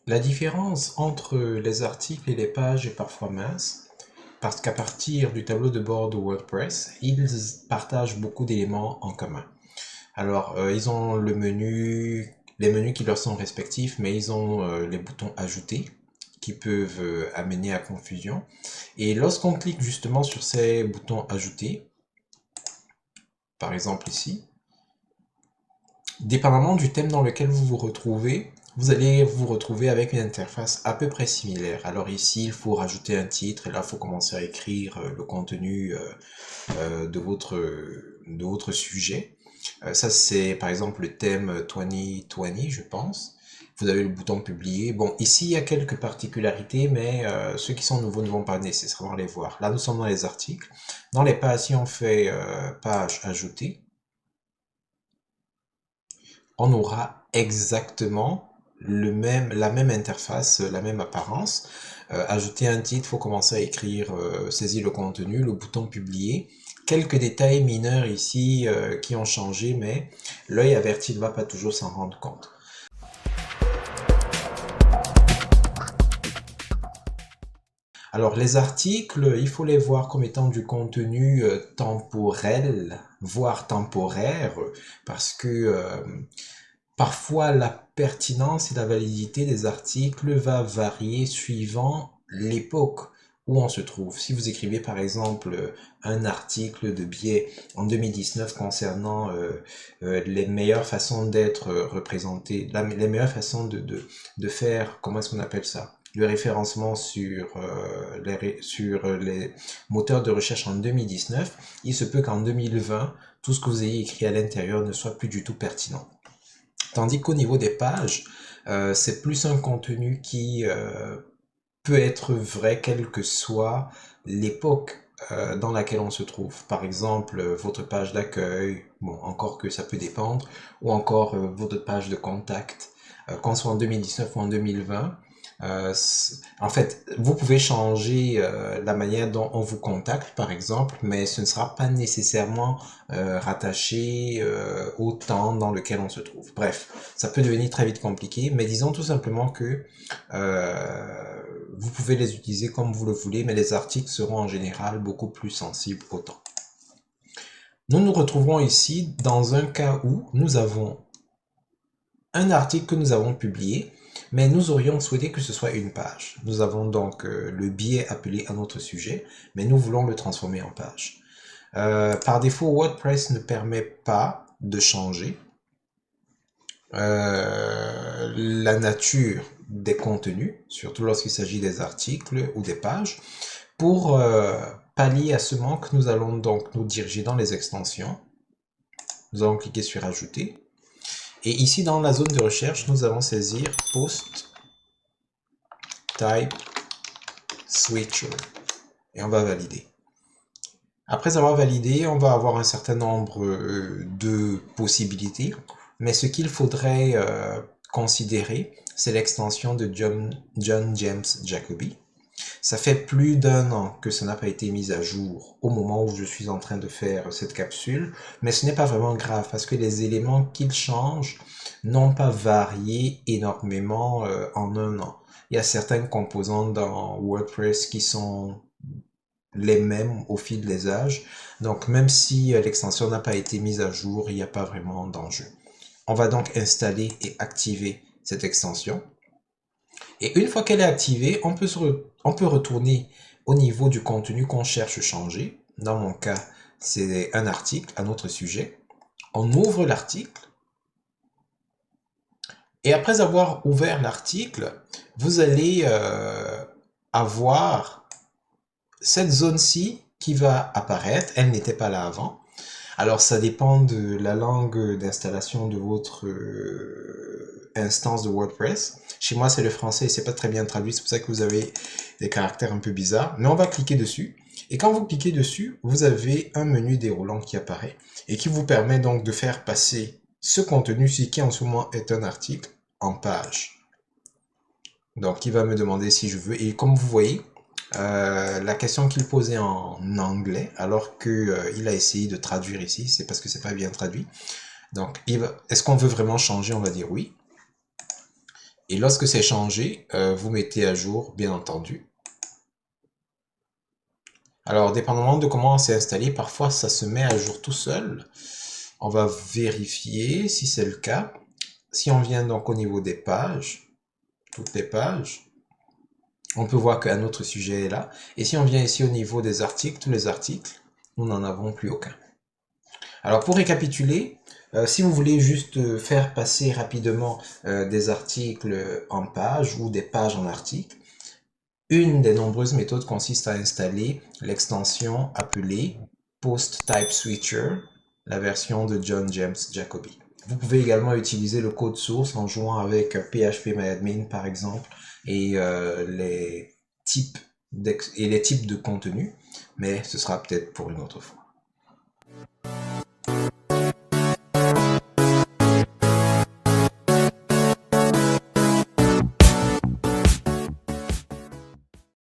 La différence entre les articles et les pages est parfois mince, parce qu'à partir du tableau de bord de WordPress, ils partagent beaucoup d'éléments en commun. Alors, ils ont les menus qui leur sont respectifs, mais ils ont les boutons ajouter qui peuvent amener à confusion. Et lorsqu'on clique justement sur ces boutons ajouter, par exemple ici, dépendamment du thème dans lequel vous vous retrouvez, vous allez vous retrouver avec une interface à peu près similaire. Alors ici, il faut rajouter un titre et là, il faut commencer à écrire le contenu de votre sujet. Ça, c'est par exemple le thème 2020, je pense. Vous avez le bouton publier. Bon, ici, il y a quelques particularités, mais ceux qui sont nouveaux ne vont pas nécessairement les voir. Là, nous sommes dans les articles. Dans les pages, si on fait page ajoutée, on aura exactement la même interface, la même apparence. Ajouter un titre, il faut commencer à écrire, saisir le contenu, le bouton publier. Quelques détails mineurs ici qui ont changé, mais l'œil averti ne va pas toujours s'en rendre compte. Alors les articles, il faut les voir comme étant du contenu temporel, voire temporaire, parce que parfois, la pertinence et la validité des articles va varier suivant l'époque où on se trouve. Si vous écrivez par exemple un article de biais en 2019 concernant les meilleures façons d'être représenté, les meilleures façons de faire, comment est-ce qu'on appelle ça? Le référencement sur les moteurs de recherche en 2019, il se peut qu'en 2020, tout ce que vous ayez écrit à l'intérieur ne soit plus du tout pertinent. Tandis qu'au niveau des pages, c'est plus un contenu qui peut être vrai quelle que soit l'époque dans laquelle on se trouve. Par exemple, votre page d'accueil, bon, encore que ça peut dépendre, ou encore votre page de contact, qu'on soit en 2019 ou en 2020. En fait, vous pouvez changer la manière dont on vous contacte, par exemple, mais ce ne sera pas nécessairement rattaché au temps dans lequel on se trouve. Bref, ça peut devenir très vite compliqué, mais disons tout simplement que vous pouvez les utiliser comme vous le voulez, mais les articles seront en général beaucoup plus sensibles au temps. Nous nous retrouverons ici dans un cas où nous avons un article que nous avons publié, mais nous aurions souhaité que ce soit une page. Nous avons donc le billet appelé à notre sujet, mais nous voulons le transformer en page. Par défaut, WordPress ne permet pas de changer la nature des contenus, surtout lorsqu'il s'agit des articles ou des pages. Pour pallier à ce manque, nous allons donc nous diriger dans les extensions. Nous allons cliquer sur Ajouter. Et ici, dans la zone de recherche, nous allons saisir Post Type Switcher. Et on va valider. Après avoir validé, on va avoir un certain nombre de possibilités. Mais ce qu'il faudrait considérer, c'est l'extension de John James Jacoby. Ça fait plus d'un an que ça n'a pas été mis à jour au moment où je suis en train de faire cette capsule, mais ce n'est pas vraiment grave parce que les éléments qu'il change n'ont pas varié énormément en un an. Il y a certains composants dans WordPress qui sont les mêmes au fil des âges, donc même si l'extension n'a pas été mise à jour, il n'y a pas vraiment d'enjeu. On va donc installer et activer cette extension. Et une fois qu'elle est activée, on peut retourner au niveau du contenu qu'on cherche à changer. Dans mon cas, c'est un article à notre sujet. On ouvre l'article. Et après avoir ouvert l'article, vous allez avoir cette zone-ci qui va apparaître. Elle n'était pas là avant. Alors ça dépend de la langue d'installation de votre instance de WordPress. Chez moi c'est le français et c'est pas très bien traduit, c'est pour ça que vous avez des caractères un peu bizarres. Mais on va cliquer dessus. Et quand vous cliquez dessus, vous avez un menu déroulant qui apparaît et qui vous permet donc de faire passer ce contenu-ci qui en ce moment est un article en page. Donc il va me demander si je veux. Et comme vous voyez, la question qu'il posait en anglais, alors que il a essayé de traduire ici, c'est parce que c'est pas bien traduit. Donc, est-ce qu'on veut vraiment changer? On va dire oui. Et lorsque c'est changé, vous mettez à jour, bien entendu. Alors, dépendamment de comment c'est installé, parfois ça se met à jour tout seul. On va vérifier si c'est le cas. Si on vient donc au niveau des pages, toutes les pages, on peut voir qu'un autre sujet est là. Et si on vient ici au niveau des articles, tous les articles, nous n'en avons plus aucun. Alors pour récapituler, si vous voulez juste faire passer rapidement des articles en page ou des pages en article, une des nombreuses méthodes consiste à installer l'extension appelée Post Type Switcher, la version de John James Jacoby. Vous pouvez également utiliser le code source en jouant avec PHPMyAdmin par exemple et les types de contenu, mais ce sera peut-être pour une autre fois.